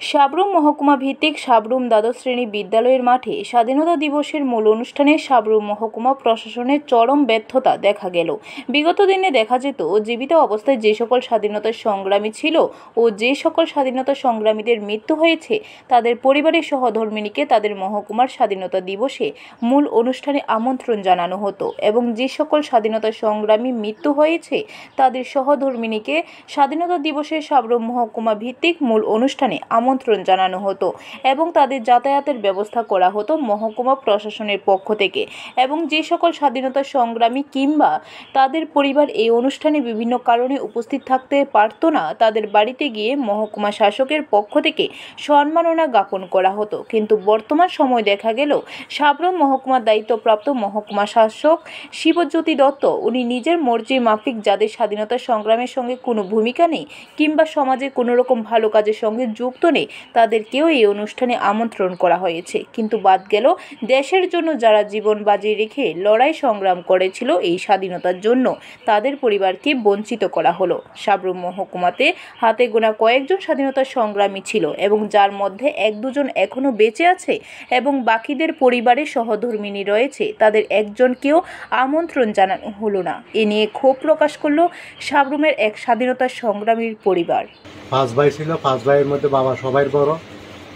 সাবরুম মহকুমা ভিত্তিক সাবরুম দ্বাদশ শ্রেণী বিদ্যালয়ের মাঠে স্বাধীনতা দিবসের মূল অনুষ্ঠানে সাবরুম মহকুমা প্রশাসনের চরম ব্যর্থতা দেখা গেল। বিগত দিনে দেখা যেত জীবিত অবস্থায় যে সকল স্বাধীনতা সংগ্রামী ছিল ও যে সকল স্বাধীনতা সংগ্রামীদের মৃত্যু হয়েছে তাদের পরিবারের সহধর্মিণীকে তাদের মহকুমার স্বাধীনতা দিবসে মূল অনুষ্ঠানে আমন্ত্রণ জানানো হতো এবং যে সকল স্বাধীনতা সংগ্রামী মৃত্যু হয়েছে তাদের সহধর্মিণীকে স্বাধীনতা দিবসে সাবরুম মহকুমা ভিত্তিক মূল অনুষ্ঠানে আমন্ত্রণ জানানো হতো এবং তাদের যাতায়াতের ব্যবস্থা করা হতো মহকুমা প্রশাসনের পক্ষ থেকে। এবং যে সকল স্বাধীনতা সংগ্রামী কিংবা তাদের পরিবার এই অনুষ্ঠানে বিভিন্ন কারণে উপস্থিত থাকতে পারত না, তাদের বাড়িতে গিয়ে মহকুমা শাসকের পক্ষ থেকে সম্মাননা জ্ঞাপন করা হতো। কিন্তু বর্তমান সময় দেখা গেল সাবরুম মহকুমার দায়িত্বপ্রাপ্ত মহকুমা শাসক শিবজ্যোতি দত্ত উনি নিজের মর্জি মাফিক যাদের স্বাধীনতা সংগ্রামের সঙ্গে কোনো ভূমিকা নেই কিংবা সমাজে কোনো রকম ভালো কাজের সঙ্গে যুক্ত নেই তাদেরকেও এই অনুষ্ঠানে আমন্ত্রণ করা হয়েছে। কিন্তু বাদ গেল দেশের জন্য যারা জীবন বাজি রেখে লড়াই সংগ্রাম করেছিল এই স্বাধীনতার জন্য তাদের পরিবারকে বঞ্চিত করা হলো। সাবরুম মহকুমাতে হাতে গোনা কয়েকজন স্বাধীনতা সংগ্রামী ছিল এবং যার মধ্যে এক দুজন এখনও বেঁচে আছে এবং বাকিদের পরিবারের সহধর্মিণী রয়েছে, তাদের একজনকেও আমন্ত্রণ জানানো হলো না। এ নিয়ে ক্ষোভ প্রকাশ করলো সাবরুমের এক স্বাধীনতা সংগ্রামীর পরিবার। 5 ভাই ছিল, 5 ভাইয়ের মধ্যে বাবা সবাই বড়।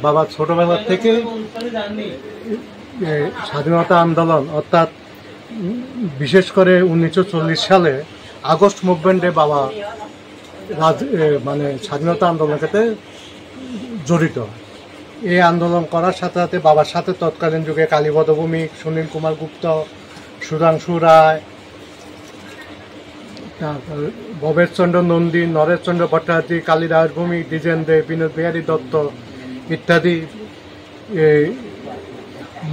বাবা ছোটবেলা থেকে স্বাধীনতা আন্দোলন অর্থাৎ বিশেষ করে 1940 সালে আগস্ট মুভমেন্টে বাবা স্বাধীনতা আন্দোলনের সাথে জড়িত। এই আন্দোলন করার সাথে সাথে বাবার সাথে তৎকালীন যুগে কালীপদ ভৌমিক, সুনীল কুমার গুপ্ত, সুধাংশু রায়, তারপর ভবেশচন্দ্র নন্দী, নরেশচন্দ্র ভট্টাচার্য, কালিদাস ভৌমিক, দ্বিজেন দে, বিনোদ বিহারী দত্ত ইত্যাদি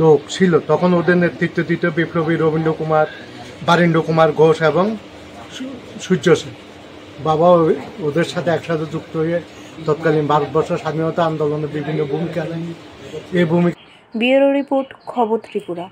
লোক ছিল। তখন ওদের নেতৃত্ব দিত বিপ্লবী রবীন্দ্র কুমার, বারীন্দ্র কুমার ঘোষ এবং সূর্য সেন। বাবা ওদের সাথে একসাথে যুক্ত হয়ে তৎকালীন ভারতবর্ষ স্বাধীনতা আন্দোলনের বিভিন্ন ভূমিকা নেয়। এই ভূমিকা। ব্যুরো রিপোর্ট, খবর ত্রিপুরা।